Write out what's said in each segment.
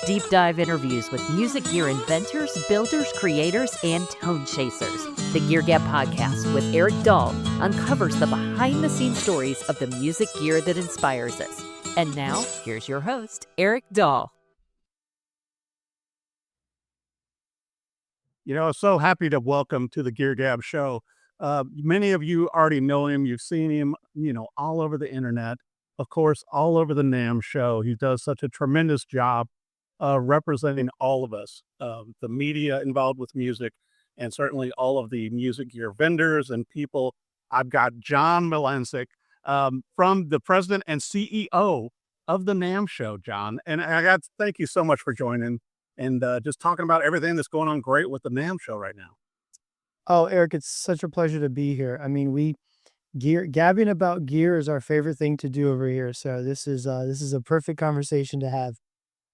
deep dive interviews with music gear inventors, builders, creators, and tone chasers. The Gear Gab podcast with Eric Dahl uncovers the behind-the-scenes stories of the music gear that inspires us. And now, here's your host, Eric Dahl. So happy to welcome to the Gear Gab show. Many of you already know him. You've seen him, all over the internet. Of course, all over the NAMM show. He does such a tremendous job representing all of us, the media involved with music, and certainly all of the music gear vendors and people. I've got John Mlynczak, from the president and CEO of the NAMM show, John. And I got to thank you so much for joining and just talking about everything that's going on great with the NAMM show right now. Oh, Eric, it's such a pleasure to be here. I mean, gabbing about gear is our favorite thing to do over here. So this is a perfect conversation to have.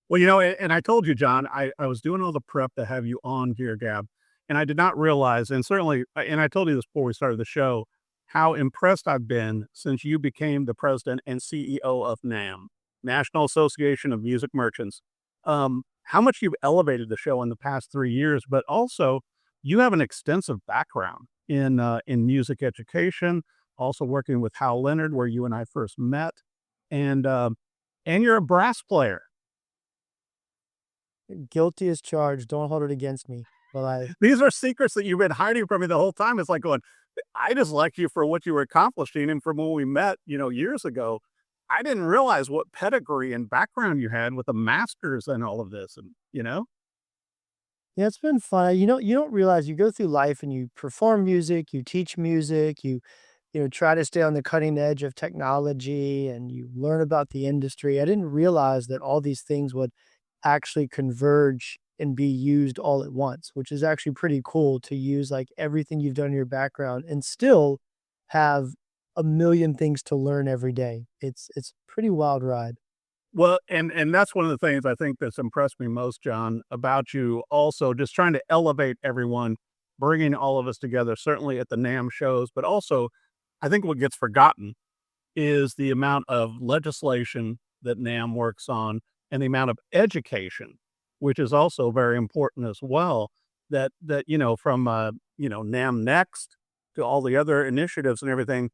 Well, and I told you, John, I was doing all the prep to have you on Gear Gab, and I did not realize, and I told you this before we started the show, how impressed I've been since you became the president and CEO of NAMM, National Association of Music Merchants. How much you've elevated the show in the past 3 years, but also you have an extensive background in music education, also working with Hal Leonard, where you and I first met, and you're a brass player. Guilty as charged. Don't hold it against me. Well, These are secrets that you've been hiding from me the whole time. It's like going, I just like you for what you were accomplishing, and from when we met, years ago, I didn't realize what pedigree and background you had with the masters and all of this, and yeah, it's been fun. You don't realize you go through life and you perform music, you teach music, you try to stay on the cutting edge of technology, and you learn about the industry. I didn't realize that all these things would actually converge and be used all at once, which is actually pretty cool to use like everything you've done in your background and still have a million things to learn every day. It's a pretty wild ride. well, and that's one of the things I think that's impressed me most, John, about you. Also, just trying to elevate everyone, bringing all of us together, certainly at the NAMM shows, but also, I think what gets forgotten is the amount of legislation that NAMM works on and the amount of education, which is also very important as well. From NAMM Next to all the other initiatives and everything,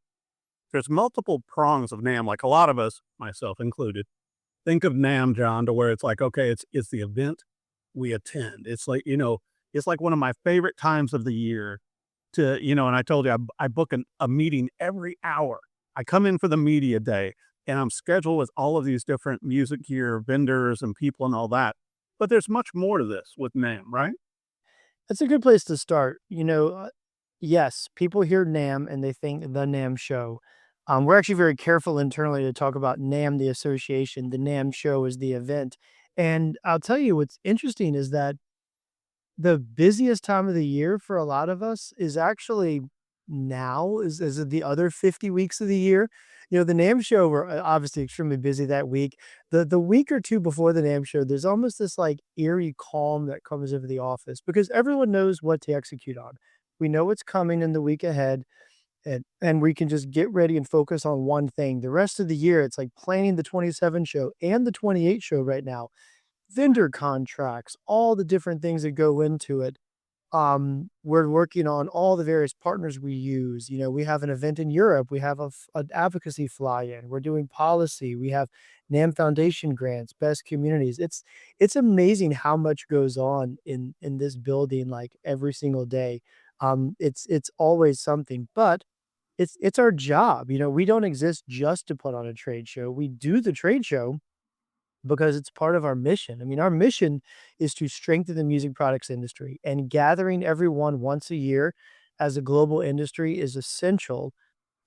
there's multiple prongs of NAMM. Like a lot of us, myself included, think of NAMM, John, to where it's like, okay, it's the event we attend. It's like, it's like one of my favorite times of the year to, and I told you, I book a meeting every hour. I come in for the media day, and I'm scheduled with all of these different music gear vendors and people and all that. But there's much more to this with NAMM, right? That's a good place to start. Yes, people hear NAMM and they think the NAMM show. We're actually very careful internally to talk about NAMM, the association. The NAMM show is the event. And I'll tell you what's interesting is that the busiest time of the year for a lot of us is actually now, is the other 50 weeks of the year. The NAMM show, we're obviously extremely busy that week. The week or two before the NAMM show, there's almost this like eerie calm that comes over the office because everyone knows what to execute on. We know what's coming in the week ahead, and we can just get ready and focus on one thing. The rest of the year, it's like planning the 27 show and the 28 show right now, vendor contracts, all the different things that go into it. We're working on all the various partners we use. We have an event in Europe. We have an advocacy fly-in. We're doing policy. We have NAMM Foundation grants, best communities. It's amazing how much goes on in this building, like every single day. It's always something, but it's our job. We don't exist just to put on a trade show. We do the trade show because it's part of our mission. I mean, our mission is to strengthen the music products industry, and gathering everyone once a year as a global industry is essential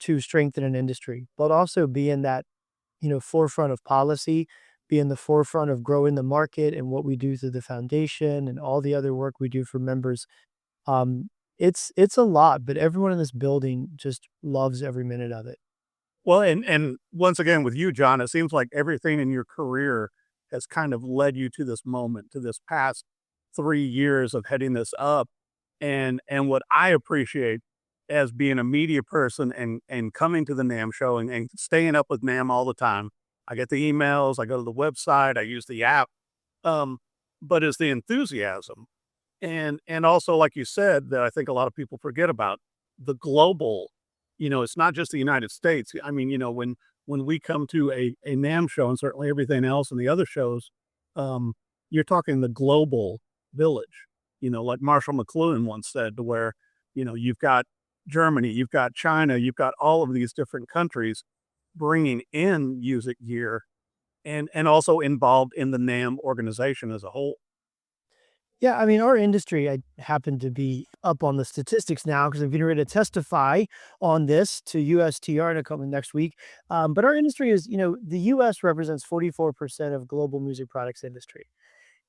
to strengthen an industry, but also be in that, forefront of policy, be in the forefront of growing the market and what we do through the foundation and all the other work we do for members. It's a lot, but everyone in this building just loves every minute of it. Well, and once again with you, John, it seems like everything in your career has kind of led you to this moment, to this past 3 years of heading this up. And what I appreciate as being a media person and coming to the NAMM show and staying up with NAMM all the time. I get the emails, I go to the website, I use the app. um, but is the enthusiasm. And also, like you said, that I think a lot of people forget about the global, it's not just the United States. I mean, when we come to a NAMM show and certainly everything else and the other shows, um, you're talking the global village, like Marshall McLuhan once said, to where, you've got Germany, you've got China, you've got all of these different countries bringing in music gear and also involved in the NAMM organization as a whole. Yeah, I mean, our industry, I happen to be up on the statistics now because I'm getting ready to testify on this to USTR in a couple next week. But our industry is, the US represents 44% of global music products industry.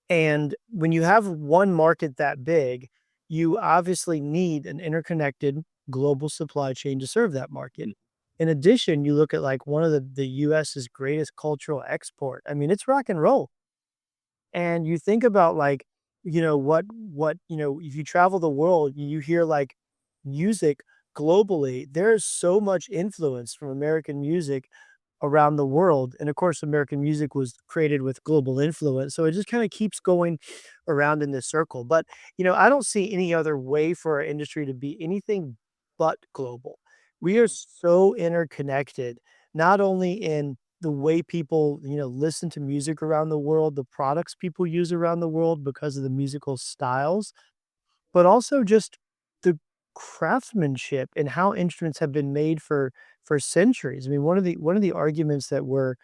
And when you have one market that big, you obviously need an interconnected global supply chain to serve that market. In addition, you look at like one of the US's greatest cultural export. I mean, it's rock and roll. And you think about like, if you travel the world, you hear like music globally, there's so much influence from American music around the world. And of course, American music was created with global influence. So it just kind of keeps going around in this circle. But, I don't see any other way for our industry to be anything but global. We are so interconnected, not only in the way people, listen to music around the world, the products people use around the world because of the musical styles, but also just the craftsmanship and how instruments have been made for centuries. I mean, one of the arguments that we're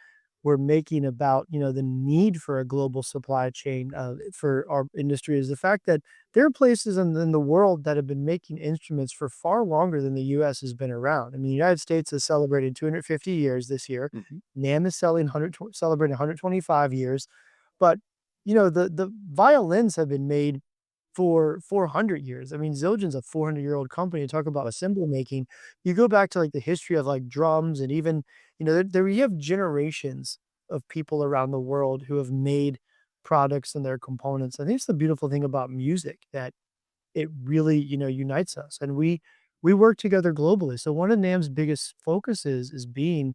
making about, the need for a global supply chain for our industry is the fact that there are places in the world that have been making instruments for far longer than the US has been around. I mean, the United States has celebrated 250 years this year. Mhm. NAMM is celebrating 125 years. But, the violins have been made for 400 years. I mean, Zildjian's a 400-year-old company. Talk about cymbal making. You go back to like the history of like drums and even, there you have generations of people around the world who have made products and their components. I think it's the beautiful thing about music that it really, unites us and we work together globally. So one of NAMM's biggest focuses is being,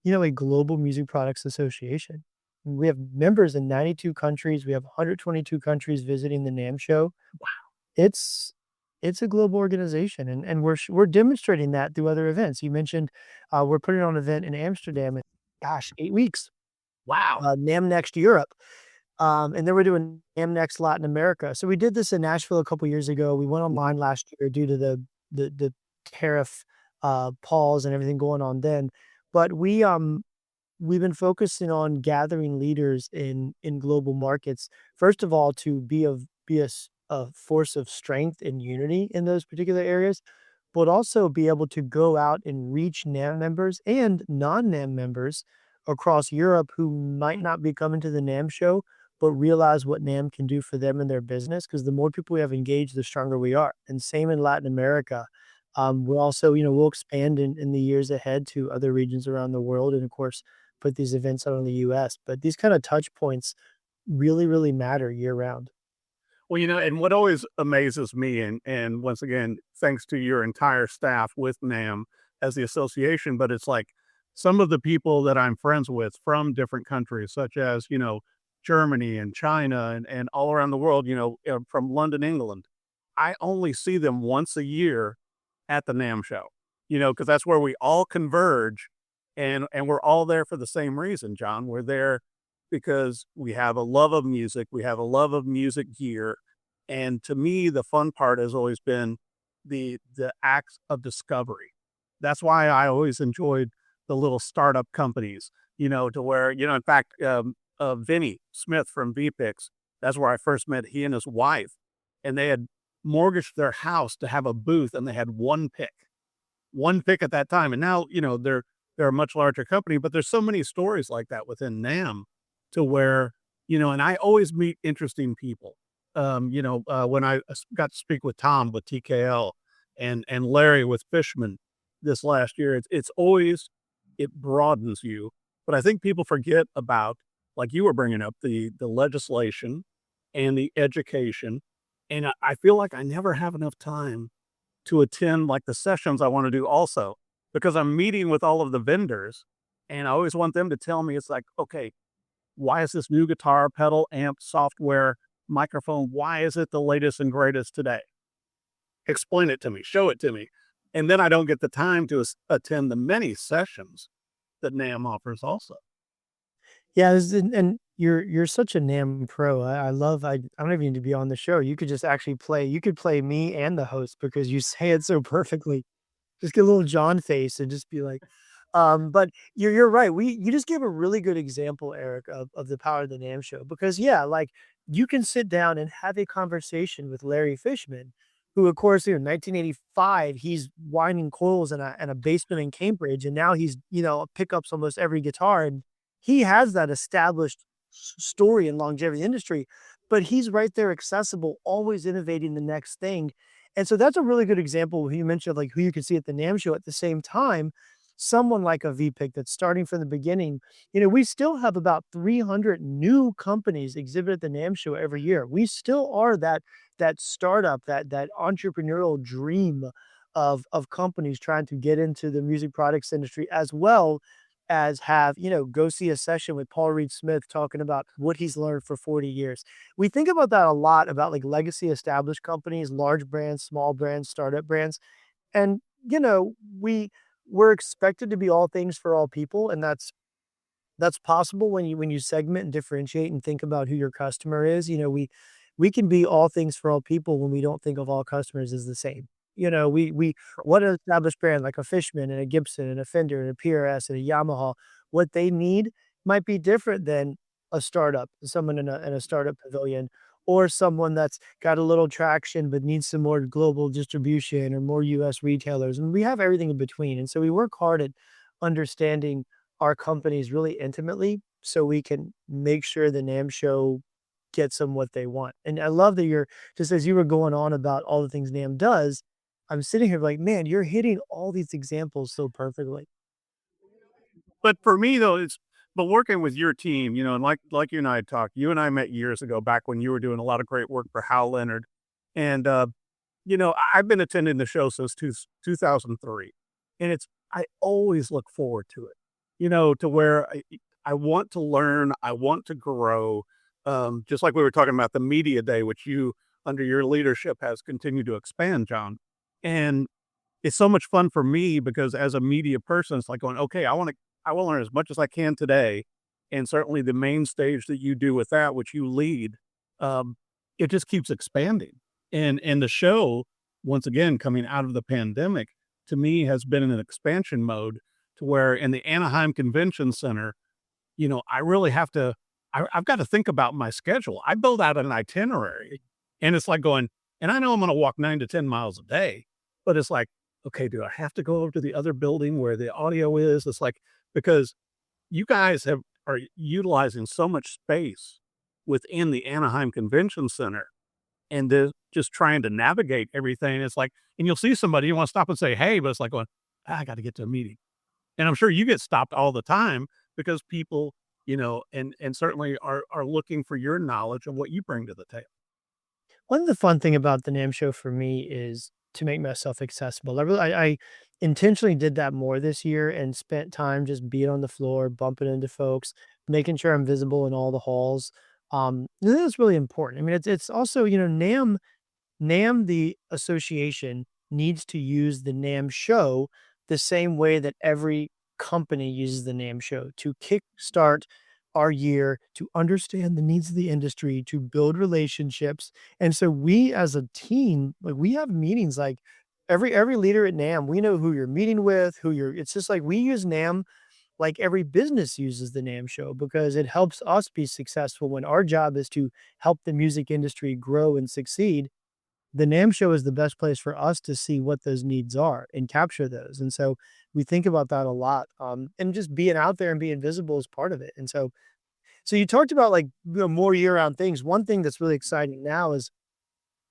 a global music products association. We have members in 92 countries. We have 122 countries visiting the NAMM show. It's it's a global organization, and we're demonstrating that through other events. You mentioned, we're putting on an event in Amsterdam in, gosh, 8 weeks, Wow. NAMM Next Europe, and then we're doing NAMM Next Latin America. So we did this in Nashville a couple years ago. We went online last year due to the tariff, pause and everything going on then. But we've been focusing on gathering leaders in global markets. First of all, to be a force of strength and unity in those particular areas, but also be able to go out and reach NAMM members and non-NAMM members across Europe who might not be coming to the NAMM show, but realize what NAMM can do for them and their business. Because the more people we have engaged, the stronger we are. And same in Latin America. We'll also, we'll expand in the years ahead to other regions around the world, and of course, put these events out in the US. But these kind of touch points really, really matter year round. Well, and what always amazes me, and once again, thanks to your entire staff with NAMM as the association, but it's like some of the people that I'm friends with from different countries, such as, Germany and China and all around the world, from London, England. I only see them once a year at the NAMM show, because that's where we all converge and we're all there for the same reason, John. We're there because we have a love of music, we have a love of music gear, and to me, the fun part has always been the acts of discovery. That's why I always enjoyed the little startup companies, to where, in fact, Vinny Smith from VPix, that's where I first met he and his wife, and they had mortgaged their house to have a booth, and they had one pick at that time. And now, they're a much larger company, but there's so many stories like that within NAMM to where, and I always meet interesting people. When I got to speak with Tom with TKL and Larry with Fishman this last year, it's always, it broadens you. But I think people forget about, like you were bringing up, the legislation and the education. And I feel like I never have enough time to attend like the sessions I want to do also, because I'm meeting with all of the vendors and I always want them to tell me, it's like, okay, why is this new guitar, pedal, amp, software, microphone, why is it the latest and greatest today? Explain it to me, show it to me. And then I don't get the time to attend the many sessions that NAMM offers also. Yeah, and you're such a NAMM pro. I love I don't even need to be on the show. You could just actually play. You could play me and the host because you say it so perfectly. Just get a little John face and just be like, but you're right. You just gave a really good example, Eric, of the power of the NAMM show because yeah, like you can sit down and have a conversation with Larry Fishman, who of course, 1985, he's winding coils in a basement in Cambridge, and now he's pickups almost every guitar, and he has that established story in longevity industry, but he's right there accessible, always innovating the next thing. And so that's a really good example who you mentioned, like who you can see at the NAMM show at the same time. Someone like a VPIC that's starting from the beginning. We still have about 300 new companies exhibit at the NAMM show every year. We still are that startup, that entrepreneurial dream of companies trying to get into the music products industry as well as have, go see a session with Paul Reed Smith talking about what he's learned for 40 years. We think about that a lot about like legacy established companies, large brands, small brands, startup brands. And, we're expected to be all things for all people. And that's possible when you segment and differentiate and think about who your customer is. We can be all things for all people when we don't think of all customers as the same. We what an established brand like a Fishman and a Gibson and a Fender and a PRS and a Yamaha, what they need might be different than a startup, someone in a startup pavilion, or someone that's got a little traction but needs some more global distribution or more US retailers. And we have everything in between. And so we work hard at understanding our companies really intimately so we can make sure the NAMM show gets them what they want. And I love that you're just as you were going on about all the things NAMM does, I'm sitting here like, man, you're hitting all these examples so perfectly. But for me though, but working with your team, and like you and I had talked, you and I met years ago back when you were doing a lot of great work for Hal Leonard. And I've been attending the show since 2003. And I always look forward to it, to where I want to learn, I want to grow. Just like we were talking about the media day, which you under your leadership has continued to expand, John. And it's so much fun for me because as a media person, it's like going, okay, I want to learn as much as I can today. And certainly the main stage that you do with that, which you lead, it just keeps expanding. And the show, once again, coming out of the pandemic, to me has been in an expansion mode to where in the Anaheim Convention Center, I really have to, I've got to think about my schedule. I build out an itinerary and it's like going, and I know I'm going to walk 9 to 10 miles a day, but it's like, okay, do I have to go over to the other building where the audio is? It's like, because you guys are utilizing so much space within the Anaheim Convention Center and just trying to navigate everything. It's like, and you'll see somebody, you want to stop and say, hey, but it's like going, I got to get to a meeting. And I'm sure you get stopped all the time because people, and certainly are looking for your knowledge of what you bring to the table. One of the fun thing about the NAMM show for me is to make myself accessible. I intentionally did that more this year and spent time just being on the floor, bumping into folks, making sure I'm visible in all the halls. That's really important. I mean, it's also, NAMM, the association, needs to use the NAMM show the same way that every company uses the NAMM show to kickstart our year, to understand the needs of the industry, to build relationships. And so we as a team, like we have meetings like every leader at NAMM, we know who you're meeting with, it's just like we use NAMM like every business uses the NAMM show because it helps us be successful when our job is to help the music industry grow and succeed. The NAMM show is the best place for us to see what those needs are and capture those. And so we think about that a lot. And just being out there and being visible is part of it. And so you talked about like more year-round things. One thing that's really exciting now is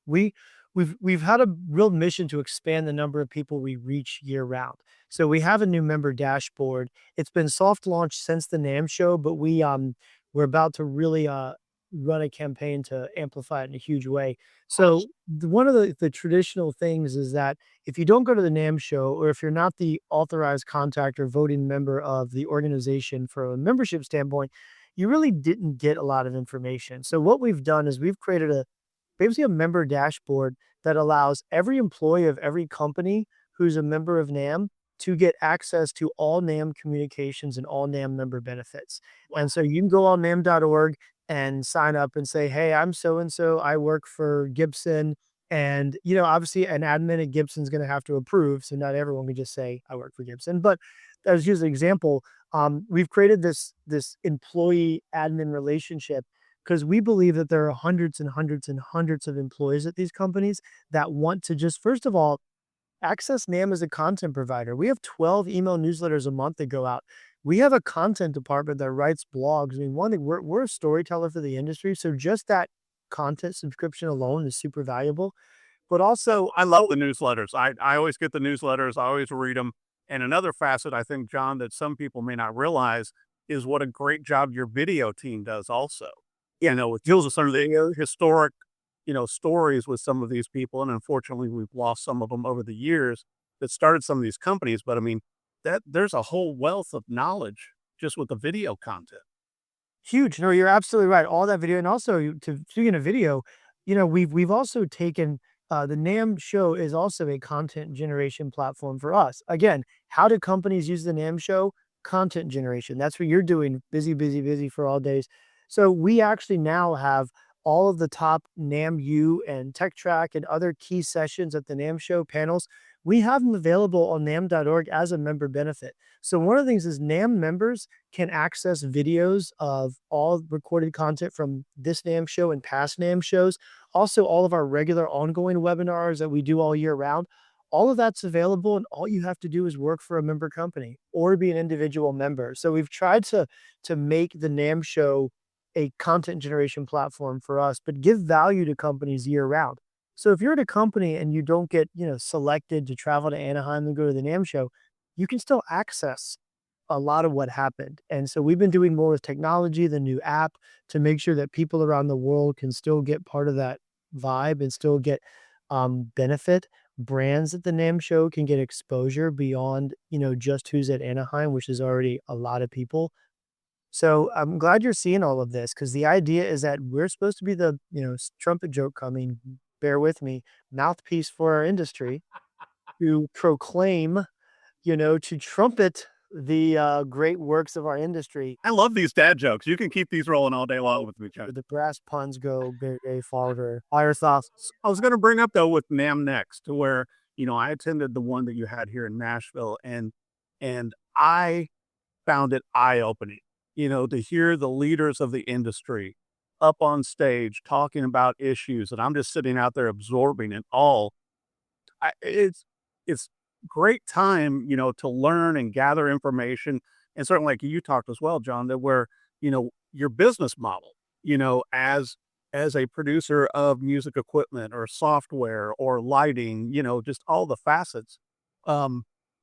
we we've had a real mission to expand the number of people we reach year round. So we have a new member dashboard. It's been soft launched since the NAMM show, but we're about to really run a campaign to amplify it in a huge way. So one of the traditional things is that if you don't go to the NAMM show, or if you're not the authorized contact or voting member of the organization from a membership standpoint, you really didn't get a lot of information. So what we've done is we've created basically a member dashboard that allows every employee of every company who's a member of NAMM to get access to all NAMM communications and all NAMM member benefits. And so you can go on NAMM.org and sign up and say, hey, I'm so and so. I work for Gibson. And, obviously an admin at Gibson's going to have to approve. So not everyone can just say, I work for Gibson. But as just an example, we've created this employee admin relationship because we believe that there are hundreds and hundreds and hundreds of employees at these companies that want to just, first of all, access NAMM as a content provider. We have 12 email newsletters a month that go out. We have a content department that writes blogs. I mean, one thing, we're a storyteller for the industry. So just that content subscription alone is super valuable. But also, I love the newsletters. I always get the newsletters. I always read them. And another facet, I think, John, that some people may not realize is what a great job your video team does also. It deals with some of the historic, stories with some of these people. And unfortunately, we've lost some of them over the years that started some of these companies. But I mean, there's a whole wealth of knowledge just with the video content. huge. No, you're absolutely right. All that video, and also speaking of video, we've also taken the NAMM show is also a content generation platform for us. Again, how do companies use the NAMM show? Content generation. That's what you're doing. Busy, busy, busy for all days. So we actually now have all of the top NAMM U and Tech Track and other key sessions at the NAMM show panels. We have them available on NAMM.org as a member benefit. So one of the things is NAMM members can access videos of all recorded content from this NAMM show and past NAMM shows. Also, all of our regular ongoing webinars that we do all year round. All of that's available, and all you have to do is work for a member company or be an individual member. So we've tried to make the NAMM show a content generation platform for us, but give value to companies year round. So if you're at a company and you don't get, selected to travel to Anaheim and go to the NAMM show, you can still access a lot of what happened. And so we've been doing more with technology, the new app, to make sure that people around the world can still get part of that vibe and still get benefit. Brands at the NAMM show can get exposure beyond, just who's at Anaheim, which is already a lot of people. So I'm glad you're seeing all of this, because the idea is that we're supposed to be the, trumpet joke coming, bear with me, mouthpiece for our industry to proclaim, to trumpet the great works of our industry. I love these dad jokes. You can keep these rolling all day long with me, John. The brass puns go very farther. Higher thoughts. I was going to bring up though with NAMM next, to where I attended the one that you had here in Nashville, and I found it eye opening. To hear the leaders of the industry up on stage talking about issues, and I'm just sitting out there absorbing it all. It's great time, to learn and gather information, and certainly like you talked as well, John, that where your business model, as a producer of music equipment or software or lighting, just all the facets,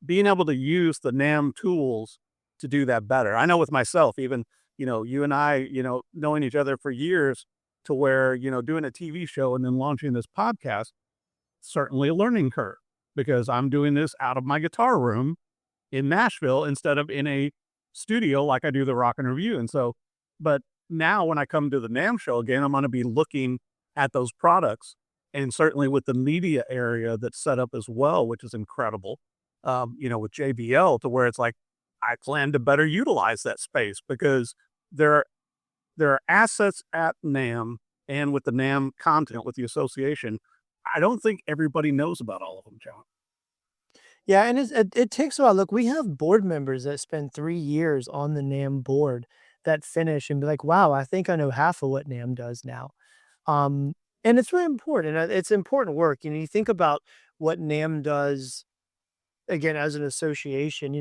being able to use the NAMM tools to do that better. I know with myself, even, you and I, knowing each other for years, to where, doing a TV show and then launching this podcast, certainly a learning curve, because I'm doing this out of my guitar room in Nashville instead of in a studio like I do the Rock&Review. And so, but now when I come to the NAMM show again, I'm going to be looking at those products, and certainly with the media area that's set up as well, which is incredible, with JBL, to where it's like, I plan to better utilize that space, because there are assets at NAMM and with the NAMM content, with the association. I don't think everybody knows about all of them, John. Yeah, and it takes a while. Look, we have board members that spend 3 years on the NAMM board that finish and be like, wow, I think I know half of what NAMM does now. And it's really important. And it's important work. You think about what NAMM does, again, as an association.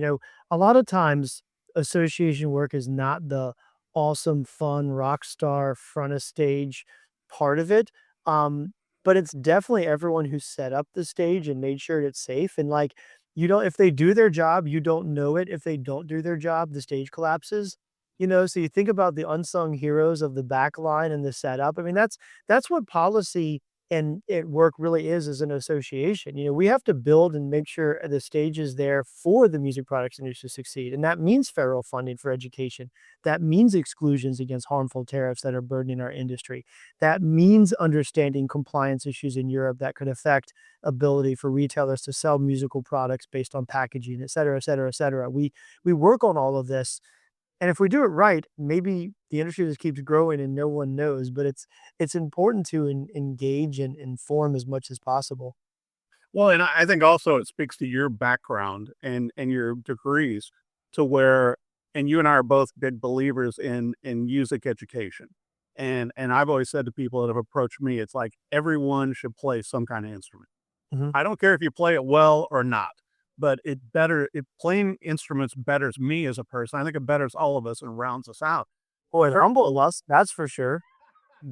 A lot of times association work is not the awesome, fun, rock star, front of stage part of it. But it's definitely everyone who set up the stage and made sure it's safe. And like, if they do their job, you don't know it. If they don't do their job, the stage collapses. So you think about the unsung heroes of the back line and the setup. I mean, that's what policy and work really is as an association. We have to build and make sure the stage is there for the music products industry to succeed. And that means federal funding for education. That means exclusions against harmful tariffs that are burdening our industry. That means understanding compliance issues in Europe that could affect ability for retailers to sell musical products based on packaging, et cetera, et cetera, et cetera. We work on all of this, and if we do it right, maybe the industry just keeps growing and no one knows, but it's important to engage and inform as much as possible. Well, and I think also it speaks to your background and your degrees to where and you and I are both big believers in music education. And I've always said to people that have approached me, it's like everyone should play some kind of instrument. Mhm. I don't care if you play it well or not, but it playing instruments betters me as a person. I think it betters all of us and rounds us out. Boy, it Sure. humbled us, that's for sure.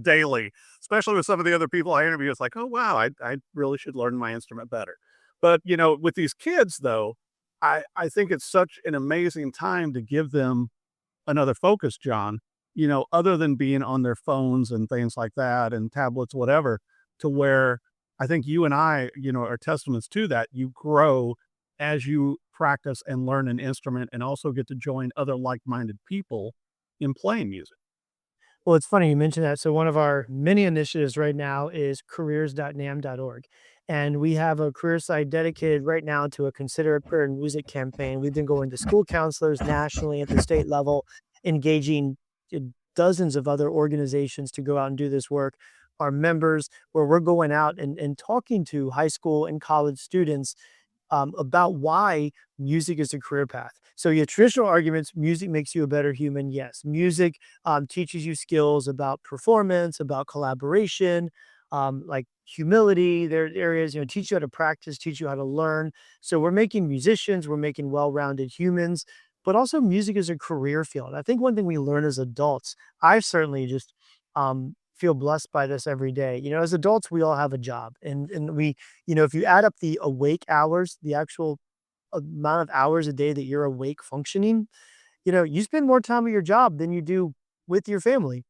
Daily, especially with some of the other people I interview. It's like, oh wow, I really should learn my instrument better. But with these kids though, I think it's such an amazing time to give them another focus, John. Other than being on their phones and things like that and tablets, whatever, to where I think you and I, are testaments to that. You grow as you practice and learn an instrument and also get to join other like-minded people in playing music. Well, it's funny you mentioned that. So one of our many initiatives right now is careers.nam.org. And we have a career site dedicated right now to a Consider a Career in Music campaign. We've been going to school counselors nationally at the state level, engaging uh, dozens of other organizations to go out and do this work. Our members, where we're going out and talking to high school and college students about why music is a career path. So your traditional arguments, music makes you a better human. Yes, music teaches you skills about performance, about collaboration, like humility. There are areas, teach you how to practice, teach you how to learn. So we're making musicians, we're making well-rounded humans, but also music is a career field. I think one thing we learn as adults, I certainly just feel blessed by this every day. As adults, we all have a job, and we if you add up the awake hours, the actual amount of hours a day that you're awake functioning, you spend more time at your job than you do with your family.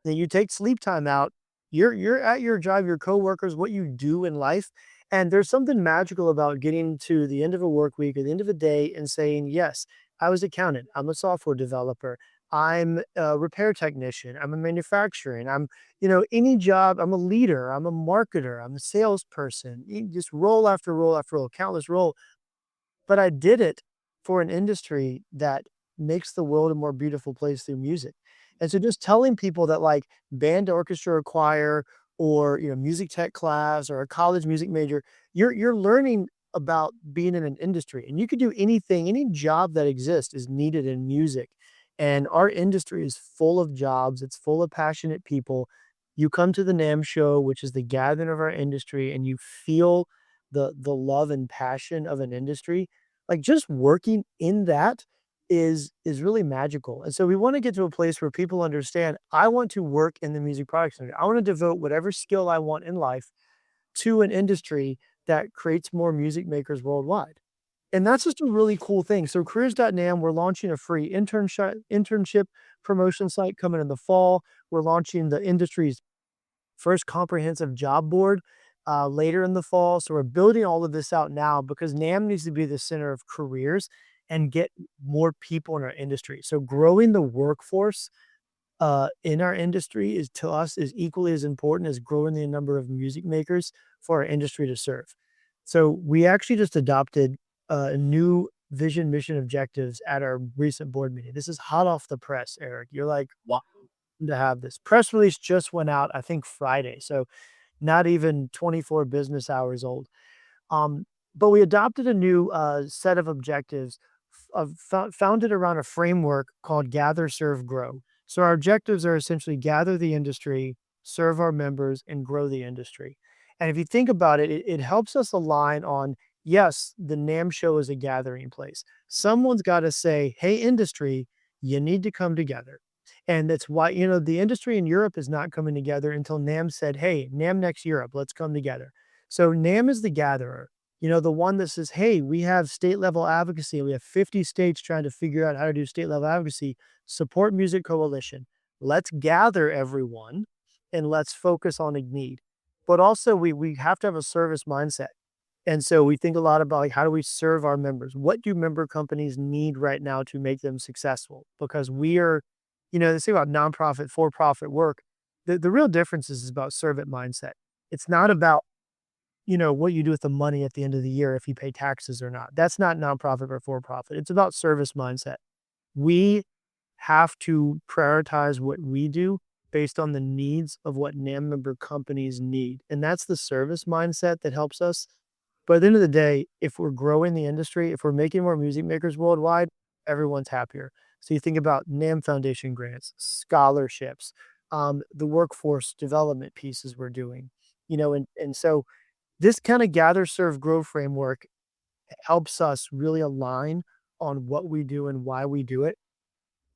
Then you take sleep time out. You're at your job, your coworkers, what you do in life. And there's something magical about getting to the end of a work week or the end of a day and saying, yes, I was accountant, I'm a software developer, I'm a repair technician, I'm a manufacturing, I'm, any job, I'm a leader, I'm a marketer, I'm a salesperson, just roll after roll after roll, countless roll. But I did it for an industry that makes the world a more beautiful place through music. And so just telling people that like band, orchestra, or choir, or music tech class or a college music major, you're learning about being in an industry. And you could do anything, any job that exists is needed in music. And our industry is full of jobs, it's full of passionate people. You come to the NAMM show, which is the gathering of our industry, and you feel the love and passion of an industry. Like just working in that is really magical. And so we want to get to a place where people understand I want to work in the music products industry. I want to devote whatever skill I want in life to an industry that creates more music makers worldwide. And that's just a really cool thing. So careers.nam, we're launching a free internship promotion site coming in the fall. We're launching the industry's first comprehensive job board later in the fall. So we're building all of this out now because NAMM needs to be the center of careers and get more people in our industry. So growing the workforce in our industry is to us is equally as important as growing the number of music makers for our industry to serve. So we actually just adopted new vision, mission, objectives at our recent board meeting. This is hot off the press, Eric. You're like, wow, to have this press release just went out, I think Friday. So not even 24 business hours old. Um, but we adopted a new set of objectives founded around a framework called Gather, Serve, Grow. So our objectives are essentially gather the industry, serve our members, and grow the industry. And if you think about it, it helps us align on yes, the NAMM show is a gathering place. Someone's got to say, hey, industry, you need to come together. And that's why, the industry in Europe is not coming together until NAMM said, hey, NAMM Next Europe, let's come together. So NAMM is the gatherer, the one that says, hey, we have state level advocacy. We have 50 states trying to figure out how to do state level advocacy. Support Music Coalition. Let's gather everyone and let's focus on a need. but also we have to have a service mindset. And so we think a lot about like how do we serve our members? What do member companies need right now to make them successful? Because we are, they say about nonprofit, for-profit work. The real difference is about servant mindset. It's not about, what you do with the money at the end of the year if you pay taxes or not. That's not nonprofit or for-profit. It's about service mindset. We have to prioritize what we do based on the needs of what NAMM member companies need. And that's the service mindset that helps us. But at the end of the day, if we're growing the industry, if we're making more music makers worldwide, everyone's happier. So you think about NAMM Foundation grants, scholarships, the workforce development pieces we're doing, and so this kind of gather, serve, grow framework helps us really align on what we do and why we do it,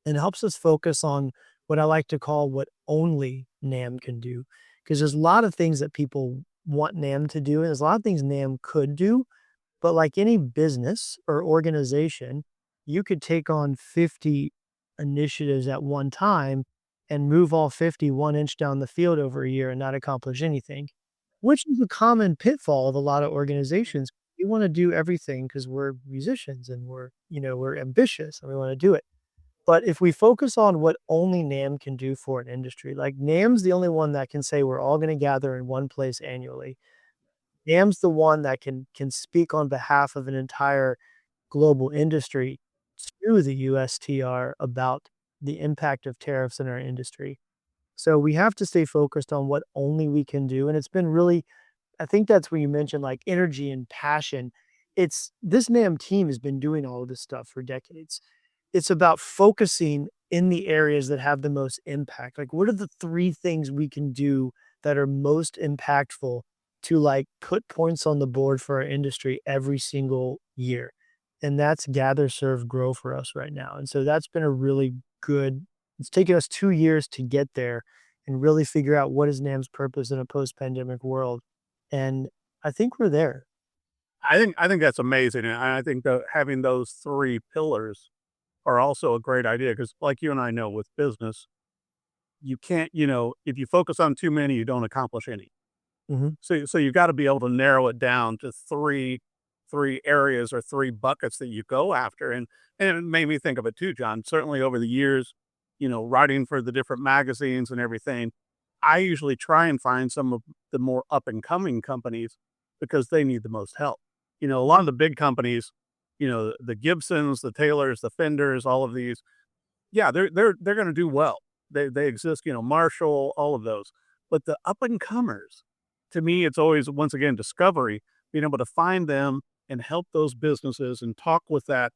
and helps us focus on what I like to call what only NAMM can do. Because there's a lot of things that people want NAMM to do, and there's a lot of things NAMM could do. But like any business or organization, you could take on 50 initiatives at one time and move all 50 1 inch down the field over a year and not accomplish anything, which is a common pitfall of a lot of organizations. We want to do everything because we're musicians and we're ambitious and we want to do it. But if we focus on what only NAMM can do for an industry, like NAMM's the only one that can say we're all going to gather in one place annually. NAMM's the one that can speak on behalf of an entire global industry to the USTR about the impact of tariffs in our industry. So we have to stay focused on what only we can do. And it's been really, I think that's where you mentioned like energy and passion. It's this NAMM team has been doing all of this stuff for decades. It's about focusing in the areas that have the most impact. Like, what are the 3 things we can do that are most impactful to like put points on the board for our industry every single year? And that's gather, serve, grow for us right now. And so that's been a really good, it's taken us 2 years to get there and really figure out what is NAMM's purpose in a post-pandemic world. And I think we're there. I think that's amazing, and I think that having those 3 pillars are also a great idea because, like you and I know with business, you can't, if you focus on too many, you don't accomplish any. Mhm. So you've got to be able to narrow it down to three areas or 3 buckets that you go after, and it made me think of it too, John. Certainly over the years, writing for the different magazines and everything, I usually try and find some of the more up and coming companies because they need the most help. A lot of the big companies, the Gibsons, the Taylors, the Fenders, all of these, yeah, they're going to do well. They exist, Marshall, all of those. But the up and comers, to me, it's always once again discovery, being able to find them and help those businesses and talk with that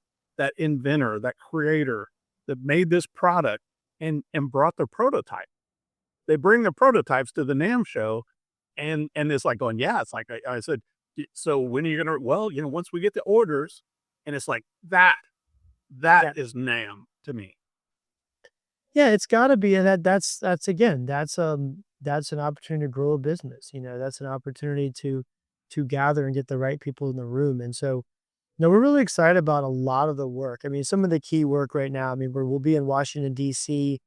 inventor, that creator that made this product and brought their prototype. They bring their prototypes to the NAMM show, and it's like going, yeah, it's like I said, so when are you gonna? Well, once we get the orders, and it's like that Yeah. is NAMM to me. Yeah, it's gotta be, and that's again, that's an opportunity to grow a business, that's an opportunity to gather and get the right people in the room, and so, no, we're really excited about a lot of the work. I mean, some of the key work right now, I mean, we'll be in Washington, DC,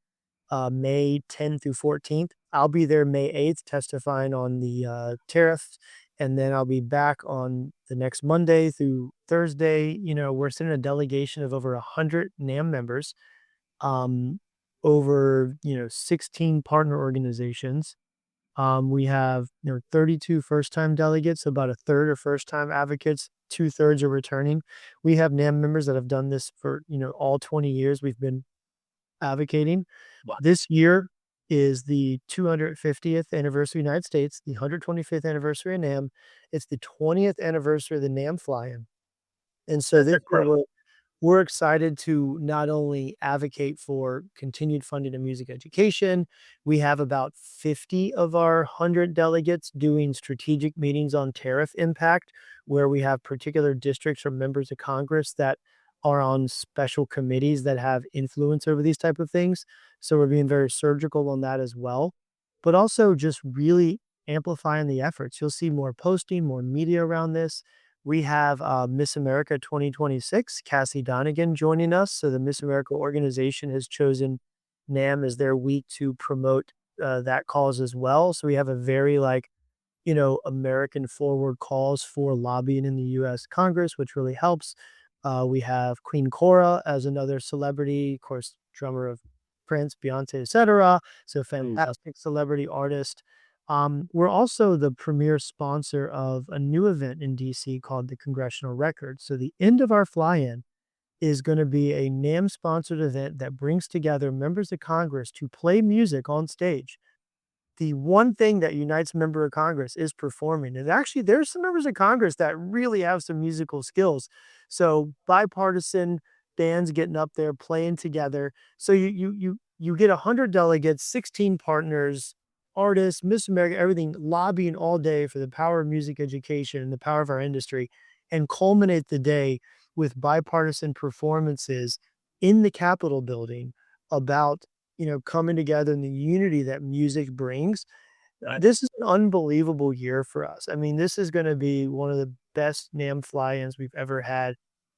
May 10th through 14th. I'll be there May 8th testifying on the, tariffs, and then I'll be back on the next Monday through Thursday. We're sending a delegation of over 100 NAMM members, um, over 16 partner organizations. We have 32 first-time delegates, about a third are first-time advocates, 2/3 are returning. We have NAMM members that have done this for all 20 years we've been advocating. Wow. This year is the 250th anniversary of the United States, the 125th anniversary of NAMM. It's the 20th anniversary of the NAMM fly-in. And so That's this year incredible. we're excited to not only advocate for continued funding of music education, we have about 50 of our 100 delegates doing strategic meetings on tariff impact, where we have particular districts or members of Congress that are on special committees that have influence over these type of things. So we're being very surgical on that as well, but also just really amplifying the efforts. You'll see more posting, more media around this. We have Miss America 2026, Cassie Donegan joining us. So the Miss America organization has chosen NAMM as their week to promote that cause as well. So we have a very American forward calls for lobbying in the U.S. Congress, which really helps. We have Queen Cora as another celebrity, of course, drummer of Prince, Beyonce, etc. So fantastic celebrity artist. We're also the premier sponsor of a new event in DC called the Congressional Record. So the end of our fly-in is going to be a NAMM sponsored event that brings together members of Congress to play music on stage. The one thing that unites member of Congress is performing. And actually, there's some members of Congress that really have some musical skills. So bipartisan bands getting up there playing together. So you get 100 delegates, 16 partners, artists, Miss America, everything lobbying all day for the power of music education and the power of our industry, and culminate the day with bipartisan performances in the Capitol building about coming together and the unity that music brings. Right. This is an unbelievable year for us. I mean, this is gonna be one of the best NAMM fly-ins we've ever had,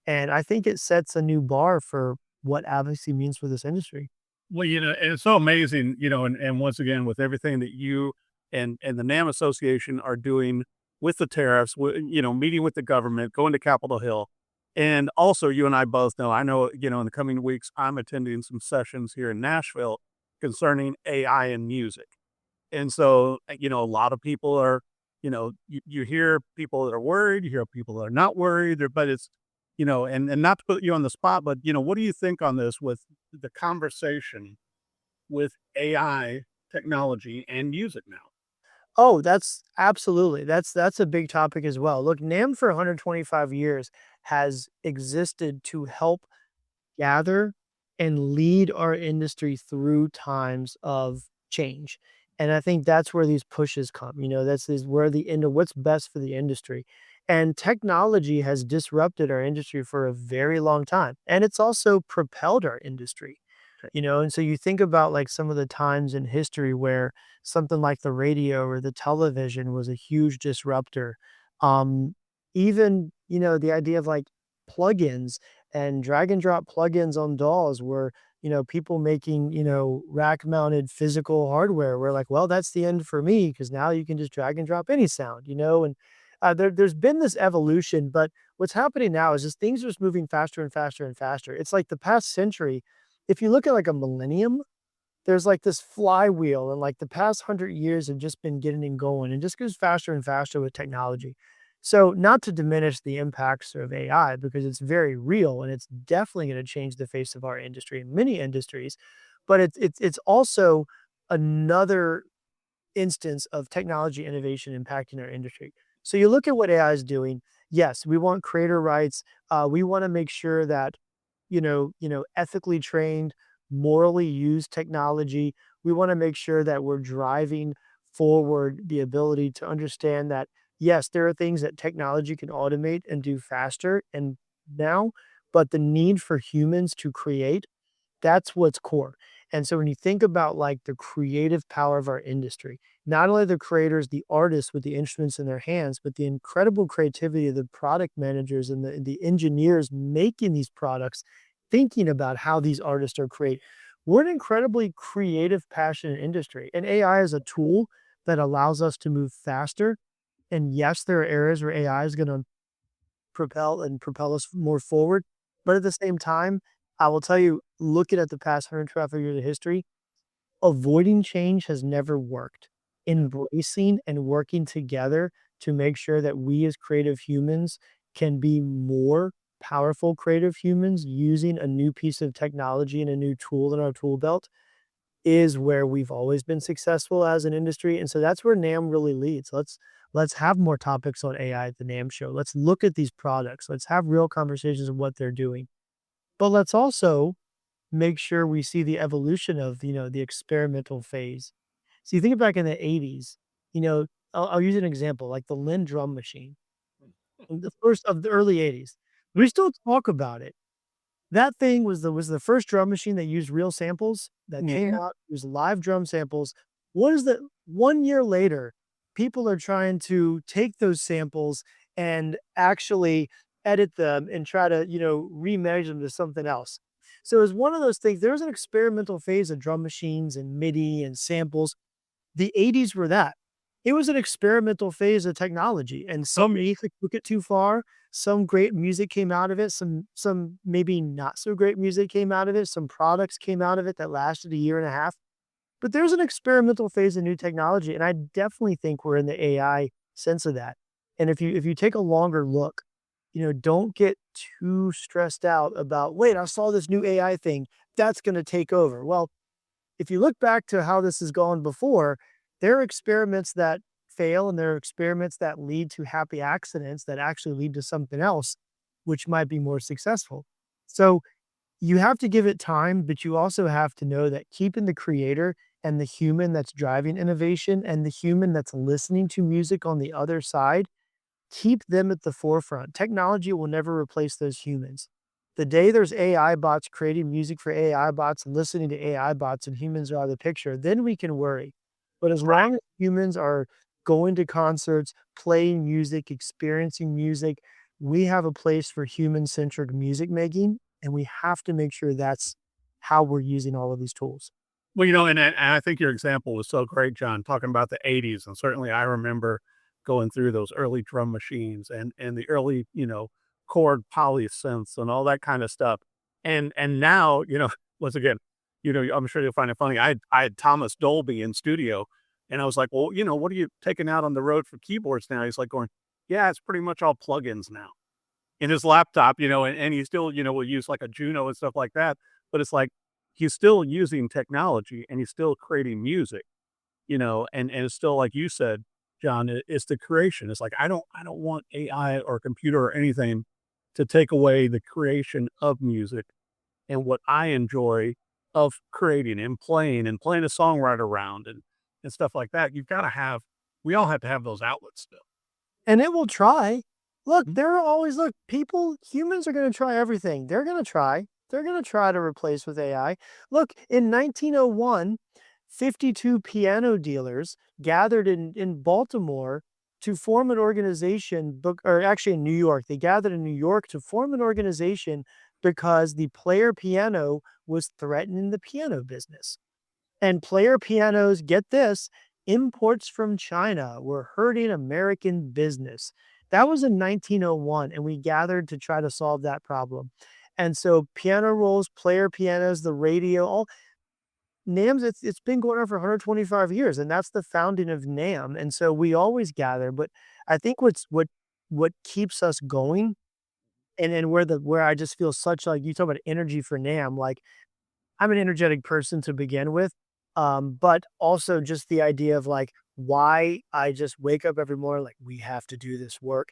and I think it sets a new bar for what advocacy means for this industry. Well, and it's so amazing, and once again, with everything that you and the NAMM Association are doing with the tariffs, meeting with the government, going to Capitol Hill. And also, you and I both know, I know, in the coming weeks, I'm attending some sessions here in Nashville concerning AI and music. And so, a lot of people are, you hear people that are worried, you hear people that are not worried, but it's, and not to put you on the spot, but, what do you think on this with the conversation with AI technology and music now? Oh, that's absolutely. That's a big topic as well. Look, NAMM for 125 years has existed to help gather and lead our industry through times of change. And I think that's where these pushes come. That's is where the end of what's best for the industry. And technology has disrupted our industry for a very long time. And it's also propelled our industry. And so you think about like some of the times in history where something like the radio or the television was a huge disruptor. Even, the idea of like plugins and drag and drop plugins on dolls were, people making, rack mounted physical hardware. We're like, well, that's the end for me because now you can just drag and drop any sound, and there's been this evolution, but what's happening now is just things are just moving faster and faster and faster. It's like the past century. If you look at like a millennium, there's like this flywheel, and like the past 100 years have just been getting and going and just goes faster and faster with technology. So not to diminish the impacts of AI because it's very real and it's definitely going to change the face of our industry and many industries, but it's also another instance of technology innovation impacting our industry. So you look at what AI is doing. Yes, we want creator rights. We want to make sure that ethically trained, morally used technology. We want to make sure that we're driving forward the ability to understand that yes, there are things that technology can automate and do faster and now, but the need for humans to create, that's what's core. And so when you think about like the creative power of our industry, not only the creators, the artists with the instruments in their hands, but the incredible creativity of the product managers and the engineers making these products, thinking about how these artists are created. We're an incredibly creative, passionate industry. And AI is a tool that allows us to move faster. And yes, there are areas where AI is going to propel us more forward. But at the same time, I will tell you, looking at the past 112 years of history, avoiding change has never worked. Embracing and working together to make sure that we as creative humans can be more powerful creative humans using a new piece of technology and a new tool in our tool belt is where we've always been successful as an industry. And so that's where NAMM really leads. Let's have more topics on AI at the NAMM show. Let's look at these products. Let's have real conversations of what they're doing. But let's also make sure we see the evolution of, the experimental phase. So you think back in the 80s, I'll use an example, like the Lynn drum machine, the first of the early 80s. We still talk about it. That thing was the first drum machine that used real samples that came out, it was live drum samples. What is that? 1 year later, people are trying to take those samples and actually edit them and try to, remanage them to something else. So it was one of those things. There was an experimental phase of drum machines and MIDI and samples. The 80s were that. it was an experimental phase of technology, and some music took it too far. Some great music came out of it. Some maybe not so great music came out of it. Some products came out of it that lasted a year and a half. But there's an experimental phase of new technology, and I definitely think we're in the AI sense of that. And if you take a longer look, don't get too stressed out about, wait, I saw this new AI thing that's going to take over. Well, if you look back to how this has gone before, there are experiments that fail and there are experiments that lead to happy accidents that actually lead to something else, which might be more successful. So you have to give it time, but you also have to know that keeping the creator and the human that's driving innovation and the human that's listening to music on the other side, keep them at the forefront. Technology will never replace those humans. The day there's AI bots creating music for AI bots and listening to AI bots and humans are out of the picture, then we can worry. But as long as humans are going to concerts, playing music, experiencing music, we have a place for human-centric music making, and we have to make sure that's how we're using all of these tools. Well, and I think your example was so great, John, talking about the '80s, and certainly I remember going through those early drum machines and the early, chord polysynths and all that kind of stuff. And now, once again, I'm sure you'll find it funny. I had Thomas Dolby in studio, and I was like, well, what are you taking out on the road for keyboards now? He's like going, yeah, it's pretty much all plugins now in his laptop, and he still, will use like a Juno and stuff like that. But it's like he's still using technology and he's still creating music, and it's still like you said, John, it's the creation. It's like I don't want AI or computer or anything to take away the creation of music and what I enjoy of creating and playing a songwriter around and stuff like that. We all have to have those outlets still. And it will try. Look, Mhm. there are always humans are gonna try everything. They're gonna try. They're gonna try to replace with AI. Look, in 1901, 52 piano dealers gathered in Baltimore to form an organization, or actually in New York. They gathered in New York to form an organization because the player piano was threatening the piano business. And player pianos, get this, imports from China were hurting American business. That was in 1901, and we gathered to try to solve that problem. And so piano rolls, player pianos, the radio, all NAMM's, it's been going on for 125 years, and that's the founding of NAMM. And so we always gather, but I think what keeps us going and where I just feel such, like you talk about energy for NAMM, like I'm an energetic person to begin with, but also just the idea of like why I just wake up every morning like we have to do this work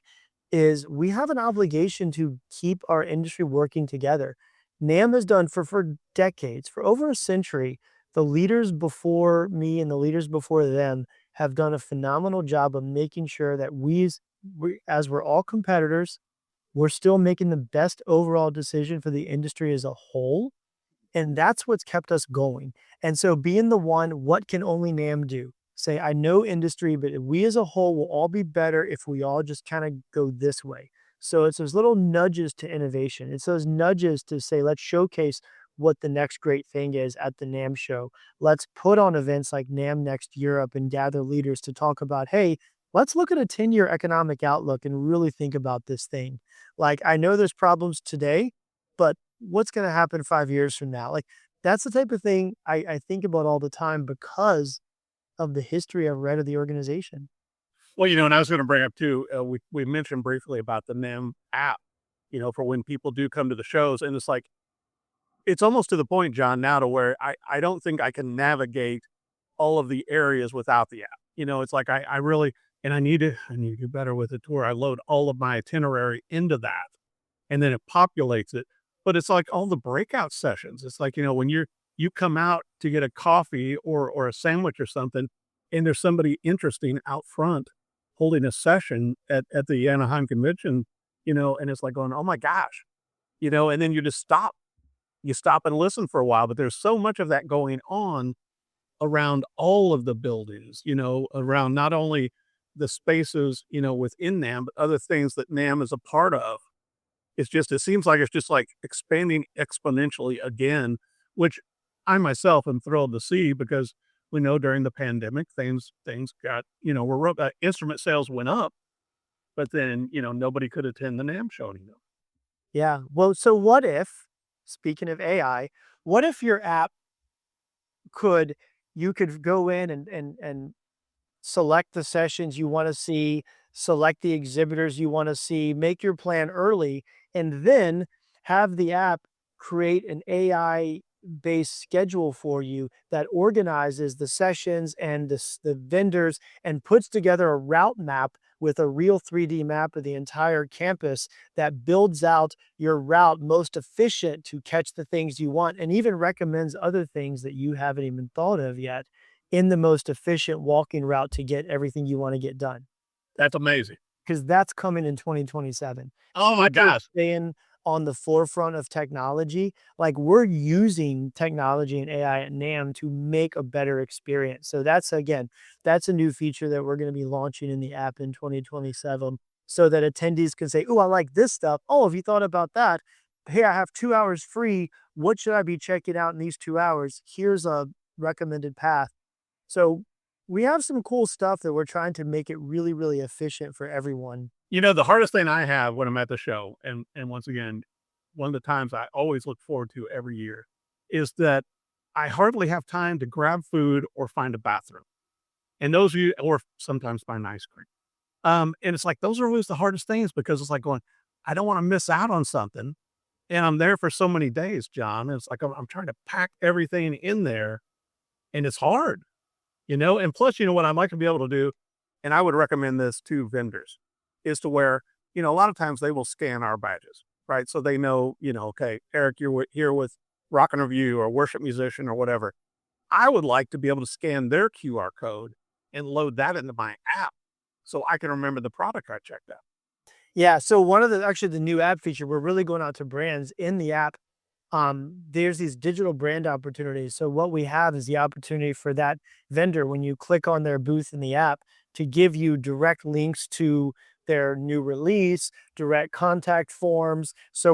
is we have an obligation to keep our industry working together. NAMM has done for decades, for over a century. The leaders before me and the leaders before them have done a phenomenal job of making sure that as we're all competitors, we're still making the best overall decision for the industry as a whole, and that's what's kept us going. And so being the one, what can only NAMM do? Say, I know industry, but we as a whole will all be better if we all just kind of go this way. So it's those little nudges to innovation. It's those nudges to say, let's showcase what the next great thing is at the NAMM show. Let's put on events like NAMM Next Europe and gather leaders to talk about, hey, let's look at a 10-year economic outlook and really think about this thing. Like, I know there's problems today, but what's going to happen 5 years from now? Like, that's the type of thing I think about all the time because of the history I've read of the organization. Well, and I was going to bring up too, we mentioned briefly about the NEM app, for when people do come to the shows. And it's like, it's almost to the point, John, now to where I don't think I can navigate all of the areas without the app. It's like I really, and I need to do better with it to where I load all of my itinerary into that and then it populates it. But it's like all the breakout sessions. It's like, when you come out to get a coffee or a sandwich or something, and there's somebody interesting out front holding a session at the Anaheim convention, and it's like going, oh my gosh, and then you just stop. You stop and listen for a while, but there's so much of that going on around all of the buildings, around not only the spaces, within NAMM, but other things that NAMM is a part of. It seems like it's just like expanding exponentially again, which I myself am thrilled to see because we know during the pandemic, things got, instrument sales went up, but then, nobody could attend the NAMM show anymore. Yeah. Well, so what if, speaking of AI, what if your app you could go in and select the sessions you want to see, select the exhibitors you want to see, make your plan early, and then have the app create an AI based schedule for you that organizes the sessions and the vendors and puts together a route map with a real 3D map of the entire campus that builds out your route most efficient to catch the things you want and even recommends other things that you haven't even thought of yet in the most efficient walking route to get everything you want to get done. That's amazing. Because that's coming in 2027. Oh my People are gosh. staying on the forefront of technology. Like, we're using technology and AI at NAMM to make a better experience. So that's, again, that's a new feature that we're going to be launching in the app in 2027 so that attendees can say, oh, I like this stuff. Oh, have you thought about that? Hey, I have 2 hours free. What should I be checking out in these 2 hours? Here's a recommended path. So we have some cool stuff that we're trying to make it really, really efficient for everyone. The hardest thing I have when I'm at the show, and once again, one of the times I always look forward to every year, is that I hardly have time to grab food or find a bathroom. And or sometimes find ice cream. And it's like, those are always the hardest things because it's like going, I don't want to miss out on something. And I'm there for so many days, John. And it's like, I'm trying to pack everything in there and it's hard. And plus, what I'd like to be able to do, and I would recommend this to vendors, is to where, a lot of times they will scan our badges, right? So they know, okay, Eric, you're here with Rock&Review or Worship Musician or whatever. I would like to be able to scan their QR code and load that into my app so I can remember the product I checked out. Yeah. So one of the new app feature, we're really going out to brands in the app. There's these digital brand opportunities. So what we have is the opportunity for that vendor, when you click on their booth in the app, to give you direct links to their new release, direct contact forms. So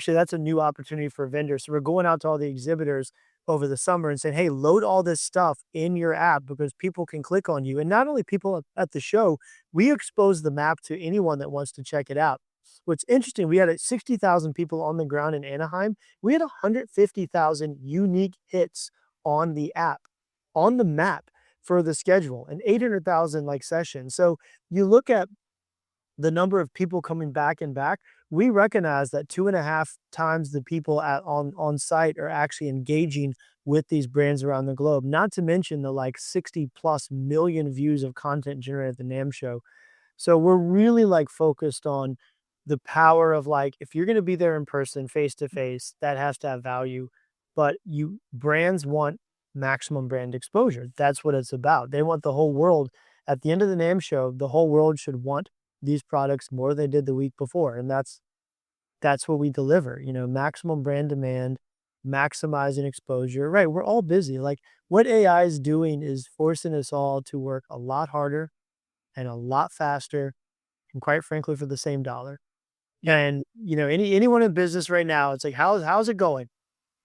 that's a new opportunity for vendors. So we're going out to all the exhibitors over the summer and saying, hey, load all this stuff in your app because people can click on you. And not only people at the show, we expose the map to anyone that wants to check it out. What's interesting, we had 60,000 people on the ground in Anaheim. We had 150,000 unique hits on the app, on the map for the schedule, and 800,000 sessions. So you look at the number of people coming back and back, we recognize that 2.5 times the people on site are actually engaging with these brands around the globe, not to mention the 60 plus million views of content generated at the NAMM show. So we're really focused on the power of if you're going to be there in person, face to face, that has to have value. But brands want maximum brand exposure. That's what it's about. They want the whole world. At the end of the NAMM show, the whole world should want these products more than they did the week before. And that's what we deliver, maximum brand demand, maximizing exposure. Right. We're all busy. What AI is doing is forcing us all to work a lot harder and a lot faster, and quite frankly, for the same dollar. And, anyone in business right now, it's how's it going?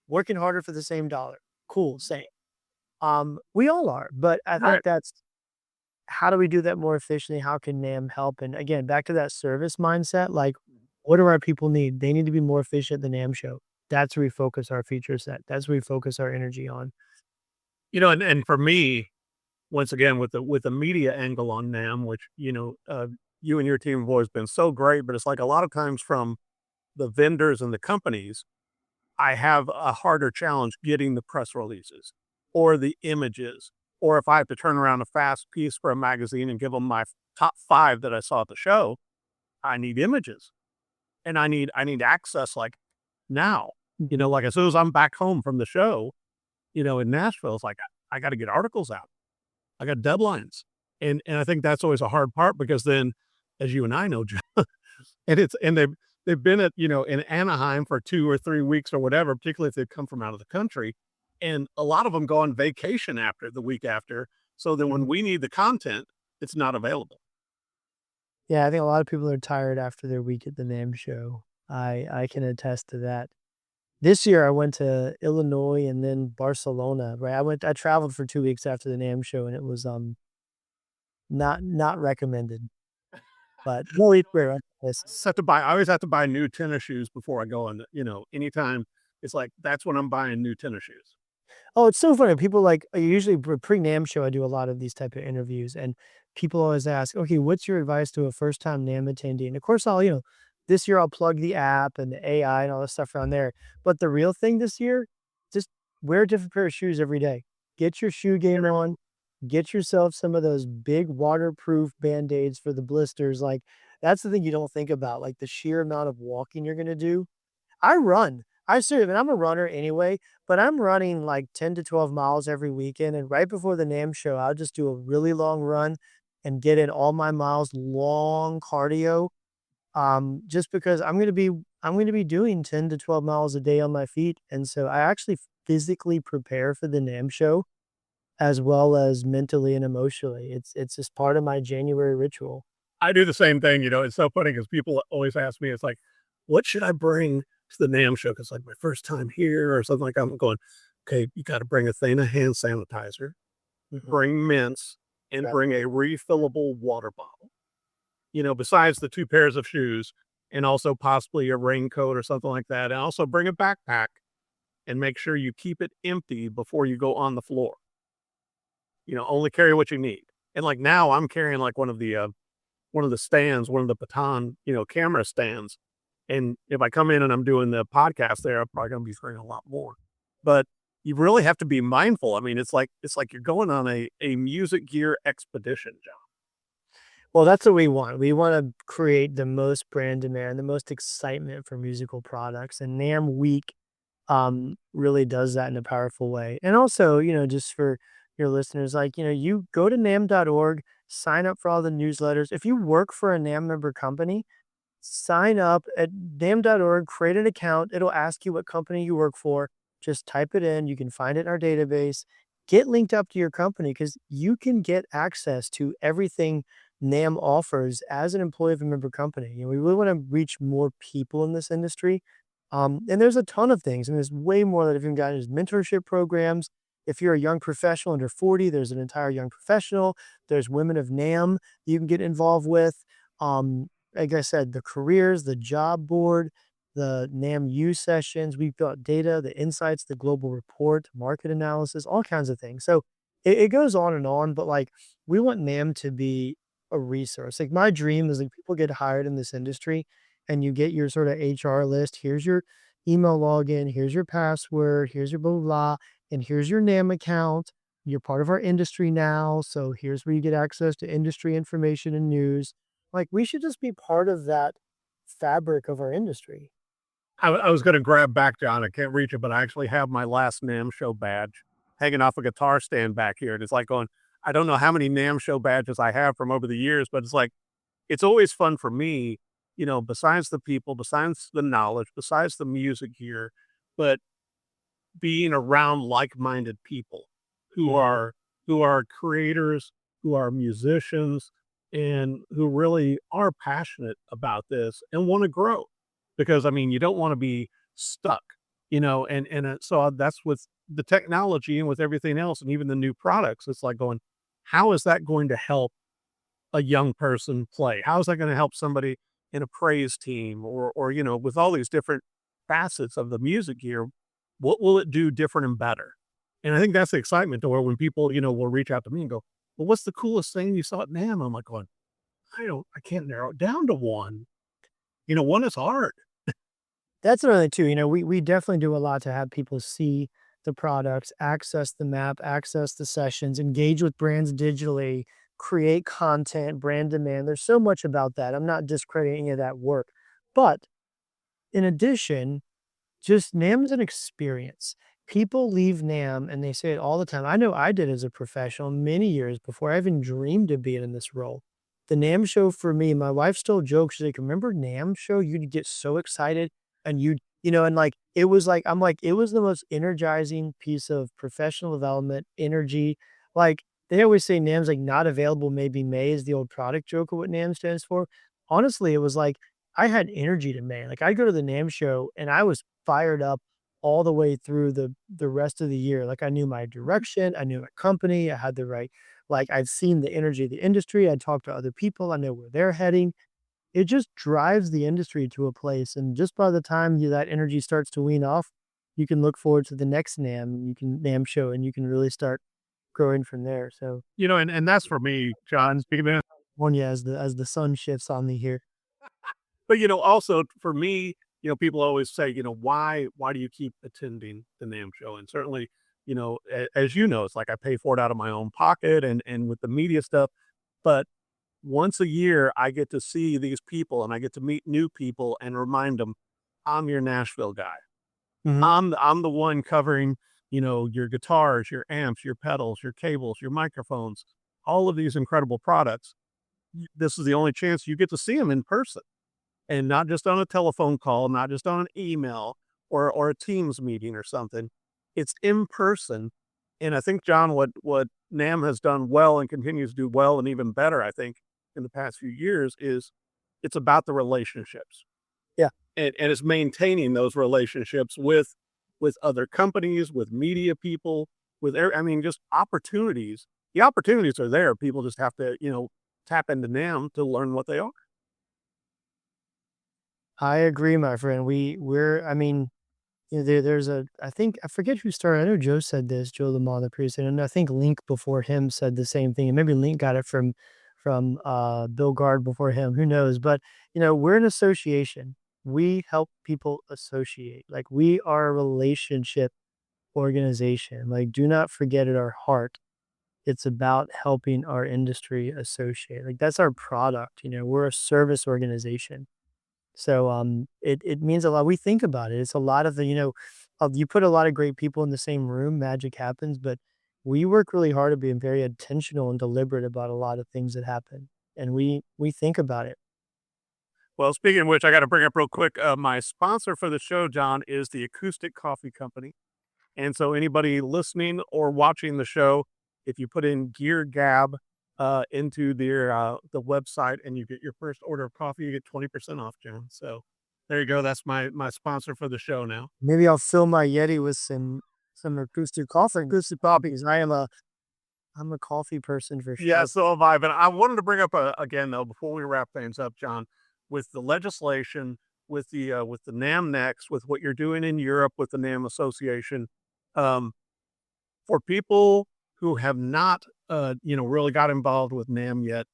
Working harder for the same dollar. Cool. Same. We all are, but I think that's, how do we do that more efficiently? How can NAMM help? And again, back to that service mindset, what do our people need? They need to be more efficient than NAMM show. That's where we focus our feature set. That's where we focus our energy on. And for me, once again, with the media angle on NAMM, which, you and your team have always been so great, but it's a lot of times from the vendors and the companies, I have a harder challenge getting the press releases or the images, or if I have to turn around a fast piece for a magazine and give them my top 5 that I saw at the show, I need images and I need access now, as soon as I'm back home from the show, in Nashville, it's I got to get articles out. I got deadlines. And I think that's always a hard part because then, as you and I know, John, and they've been at, in Anaheim for 2 or 3 weeks or whatever, particularly if they've come from out of the country. And a lot of them go on vacation the week after. So then when we need the content, it's not available. Yeah, I think a lot of people are tired after their week at the NAMM show. I can attest to that. This year I went to Illinois and then Barcelona, right? I traveled for 2 weeks after the NAMM show, and it was, not recommended, but no eat great, right? Yes. Just have to buy I always have to buy new tennis shoes before I go, and, anytime it's like, that's when I'm buying new tennis shoes. Oh, it's so funny. People like usually pre-NAMM show, I do a lot of these type of interviews, and people always ask, "Okay, what's your advice to a first-time NAMM attendee?" And of course, this year I'll plug the app and the AI and all this stuff around there. But the real thing this year, just wear a different pair of shoes every day. Get your shoe game on. Get yourself some of those big waterproof Band-Aids for the blisters. Like, that's the thing you don't think about, like the sheer amount of walking you're gonna do. I run. I seriously, and I'm a runner anyway, but I'm running like 10 to 12 miles every weekend. And right before the NAMM show, I'll just do a really long run and get in all my miles, long cardio. Just because I'm gonna be doing 10 to 12 miles a day on my feet. And so I actually physically prepare for the NAMM show as well as mentally and emotionally. It's just part of my January ritual. I do the same thing, it's so funny because people always ask me, it's like, "What should I bring to the NAMM show?" 'Cause, like, my first time here or something like that. I'm going, "Okay, you gotta bring a thing of hand sanitizer, Mhm. bring mints, and Yep. bring a refillable water bottle." Besides the 2 pairs of shoes, and also possibly a raincoat or something like that, and also bring a backpack, and make sure you keep it empty before you go on the floor. Only carry what you need. And, like, now I'm carrying, like, one of the stands, one of the baton, camera stands, and if I come in and I'm doing the podcast there, I'm probably gonna be carrying a lot more. But you really have to be mindful. I mean, it's like you're going on a music gear expedition, John. Well, that's what we want. We wanna create the most brand demand, the most excitement for musical products, and NAMM Week, really does that in a powerful way. And also, just for your listeners, like, you go to NAMM.org, sign up for all the newsletters. If you work for a NAMM member company, sign up at NAMM.org, create an account. It'll ask you what company you work for. Just type it in. You can find it in our database. Get linked up to your company because you can get access to everything NAMM offers as an employee of a member company. We really want to reach more people in this industry. And there's a ton of things, and there's way more that have even gotten. There's mentorship programs. If you're a young professional under 40, there's an entire young professional. There's women of NAMM you can get involved with. Like I said, the careers, the job board, the NAMM U sessions. We've got data, the insights, the global report, market analysis, all kinds of things. So it goes on, but like we want NAMM to be a resource. Like my dream is like people get hired in this industry and you get your sort of HR list. Here's your email login, here's your password, here's your blah, blah, blah, and here's your NAMM account. You're part of our industry now. So here's where you get access to industry information and news. Like we should just be part of that fabric of our industry. I was gonna grab back, John. I can't reach it, but I actually have my last NAMM show badge hanging off a guitar stand back here, and it's like going, I don't know how many NAMM show badges I have from over the years, but it's like, it's always fun for me, besides the people, besides the knowledge, besides the music here, but being around like-minded people who Mhm. are who are creators, who are musicians, and who really are passionate about this and wanna grow. Because, I mean, you don't wanna be stuck, so that's with the technology and with everything else and even the new products, it's like going, "How is that going to help a young person play? How is that gonna help somebody in a praise team or, with all these different facets of the music gear, what will it do different and better?" And I think that's the excitement to where when people, will reach out to me and go, "Well, what's the coolest thing you saw at NAMM?" I'm like going, I can't narrow it down to one. One is hard. That's another thing too. We definitely do a lot to have people see the products, access the map, access the sessions, engage with brands digitally, create content, brand demand. There's so much about that. I'm not discrediting any of that work. But in addition, just NAMM is an experience. People leave NAMM and they say it all the time. I know I did as a professional many years before I even dreamed of being in this role. The NAMM show for me, my wife still jokes, she's like, remember NAMM show? You'd get so excited and and like it was like I'm like, it was the most energizing piece of professional development, energy. Like they always say NAMM's like not available, maybe May is the old product joke of what NAMM stands for. Honestly, it was like I had energy to May. Like I'd go to the NAMM show and I was fired up all the way through the rest of the year. Like I knew my direction, I knew my company, I had the right, like I've seen the energy of the industry, I talked to other people, I know where they're heading. It just drives the industry to a place, and just by the time that energy starts to wean off, you can look forward to the next NAMM show, and you can really start growing from there. So And that's for me, John, speaking of, one, yeah, as the sun shifts on me here. but also for me, people always say, why do you keep attending the NAMM show? And certainly, as it's like I pay for it out of my own pocket and with the media stuff. But once a year, I get to see these people and I get to meet new people and remind them, I'm your Nashville guy. Mhm. I'm the one covering, your guitars, your amps, your pedals, your cables, your microphones, all of these incredible products. This is the only chance you get to see them in person and not just on a telephone call, not just on an email or a Teams meeting or something. It's in person. And I think, John, what NAMM has done well and continues to do well and even better, I think, in the past few years is it's about the relationships. Yeah. And it's maintaining those relationships with other companies, with media people, just opportunities. The opportunities are there. People just have to, tap into NAMM to learn what they are. I agree, my friend. We're I mean, there's I think I forget who started. I know Joe said this, Joe Lamont, the president, and I think Link before him said the same thing. And maybe Link got it from Bill Guard before him. Who knows? But we're an association. We help people associate. Like we are a relationship organization. Like do not forget at our heart, it's about helping our industry associate. Like that's our product. We're a service organization. So, it means a lot. We think about it. It's a lot of you put a lot of great people in the same room, magic happens, but we work really hard at being very intentional and deliberate about a lot of things that happen, and we think about it. Well, speaking of which, I got to bring up real quick. My sponsor for the show, John, is the Acoustic Coffee Company. And so anybody listening or watching the show, if you put in Gear Gab into the website and you get your first order of coffee, you get 20% off, John. So there you go. That's my sponsor for the show now. Maybe I'll fill my Yeti with some acoustic coffees. I'm a coffee person for sure. Yeah, so have I. But I wanted to bring up again though before we wrap things up, John, with the legislation, with the NAMM next, with what you're doing in Europe with the NAMM Association. Um, for people who have not, really got involved with NAMM yet,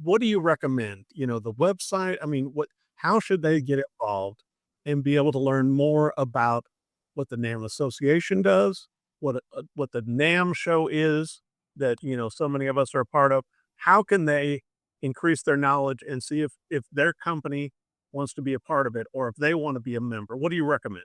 what do you recommend? The website. I mean, how should they get involved and be able to learn more about what the NAMM Association does, what the NAMM show is that so many of us are a part of? How can they increase their knowledge and see if their company wants to be a part of it or if they want to be a member? What do you recommend?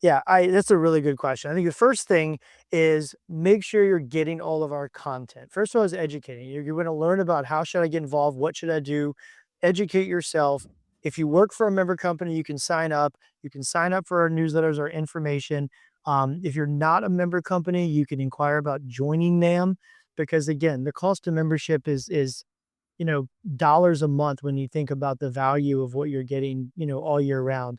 Yeah, that's a really good question. I think the first thing is make sure you're getting all of our content. First of all, is educating. You're going to learn about how should I get involved? What should I do? Educate yourself. If you work for a member company, you can sign up. You can sign up for our newsletters, our information. If you're not a member company, you can inquire about joining NAMM because again, the cost of membership is dollars a month when you think about the value of what you're getting, all year round.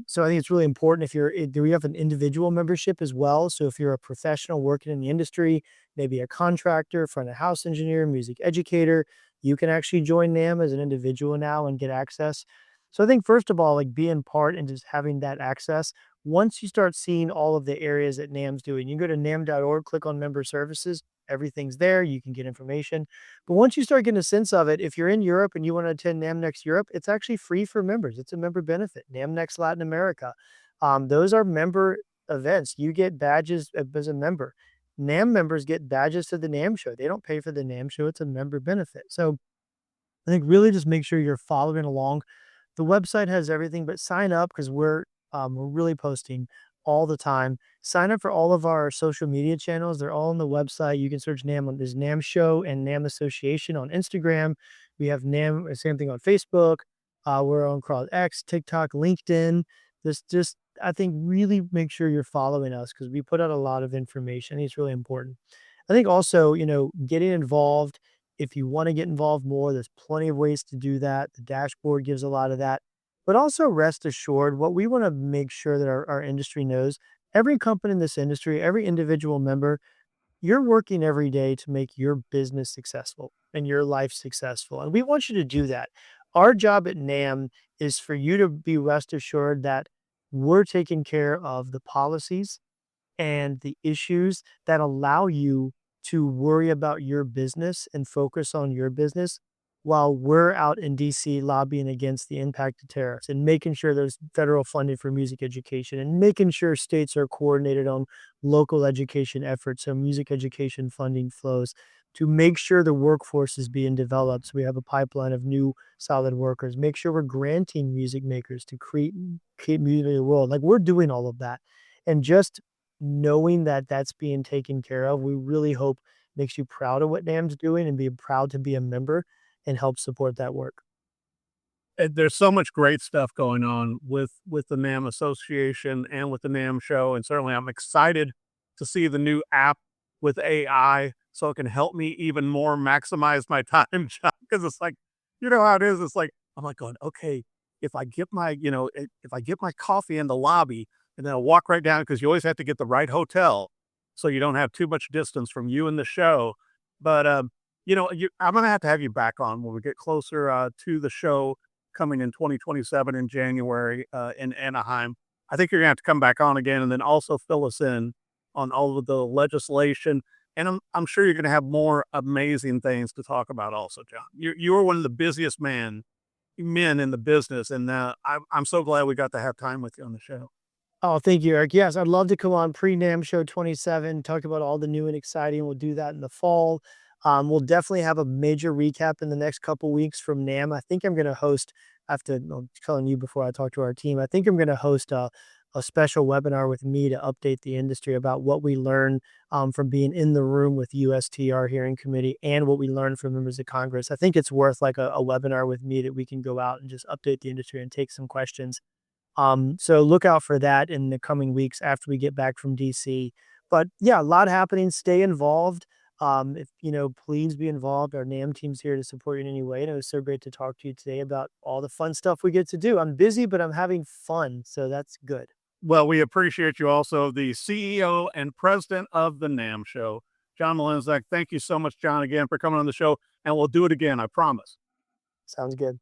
So I think it's really important do we have an individual membership as well? So if you're a professional working in the industry, maybe a contractor, front of house engineer, music educator, you can actually join NAMM as an individual now and get access. So I think first of all, like being part and just having that access, once you start seeing all of the areas that NAMM's doing, you go to NAMM.org, click on member services, everything's there, you can get information. But once you start getting a sense of it, if you're in Europe and you want to attend NAMM Next Europe, it's actually free for members. It's a member benefit. NAMM Next Latin America. Those are member events. You get badges as a member. NAMM members get badges to the NAMM show. They don't pay for the NAMM show. It's a member benefit. So I think really just make sure you're following along. The website has everything, but sign up because we're really posting all the time. Sign up for all of our social media channels. They're all on the website. You can search NAMM. There's NAMM Show and NAMM Association on Instagram. We have NAMM, same thing on Facebook. We're on Crawl X, TikTok, LinkedIn. Just I think really make sure you're following us because we put out a lot of information. I think it's really important. I think also, getting involved. If you want to get involved more, there's plenty of ways to do that. The dashboard gives a lot of that. But also rest assured, what we want to make sure that our industry knows, every company in this industry, every individual member, you're working every day to make your business successful and your life successful. And we want you to do that. Our job at NAMM is for you to be rest assured that we're taking care of the policies and the issues that allow you to worry about your business and focus on your business while we're out in DC lobbying against the impact of tariffs and making sure there's federal funding for music education and making sure states are coordinated on local education efforts so music education funding flows to make sure the workforce is being developed. So we have a pipeline of new solid workers, make sure we're granting music makers to create music in the world. Like we're doing all of that. And just knowing that that's being taken care of, we really hope makes you proud of what NAMM's doing and be proud to be a member and help support that work. And there's so much great stuff going on with the NAMM Association and with the NAMM show, and certainly I'm excited to see the new app with AI so it can help me even more maximize my time, because it's like, you know how it is. It's like I'm like going, okay, if I get my, if I get my coffee in the lobby and then I'll walk right down because you always have to get the right hotel so you don't have too much distance from you and the show. But I'm gonna have to have you back on when we get closer to the show coming in 2027 in January in Anaheim. I think you're gonna have to come back on again and then also fill us in on all of the legislation. And I'm sure you're gonna have more amazing things to talk about also, John. You are one of the busiest men in the business, and I'm so glad we got to have time with you on the show. Oh, thank you, Eric. Yes, I'd love to come on pre-NAMM show 27, talk about all the new and exciting. We'll do that in the fall. We'll definitely have a major recap in the next couple weeks from NAMM. I think I'm going to host, I'm telling you before I talk to our team, I think I'm going to host a special webinar with me to update the industry about what we learn from being in the room with USTR hearing committee and what we learned from members of Congress. I think it's worth like a webinar with me that we can go out and just update the industry and take some questions. So look out for that in the coming weeks after we get back from DC. But yeah, a lot happening. Stay involved. If please be involved. Our NAMM team's here to support you in any way. And it was so great to talk to you today about all the fun stuff we get to do. I'm busy, but I'm having fun. So that's good. Well, we appreciate you also, the CEO and president of the NAMM show, John Mlynczak. Thank you so much, John, again for coming on the show. And we'll do it again, I promise. Sounds good.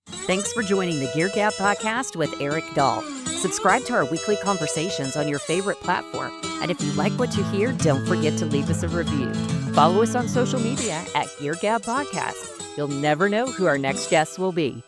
Thanks for joining the Gear Gap podcast with Eric Dahl. Subscribe to our weekly conversations on your favorite platform. And if you like what you hear, don't forget to leave us a review. Follow us on social media at Gear Gap Podcast. You'll never know who our next guest will be.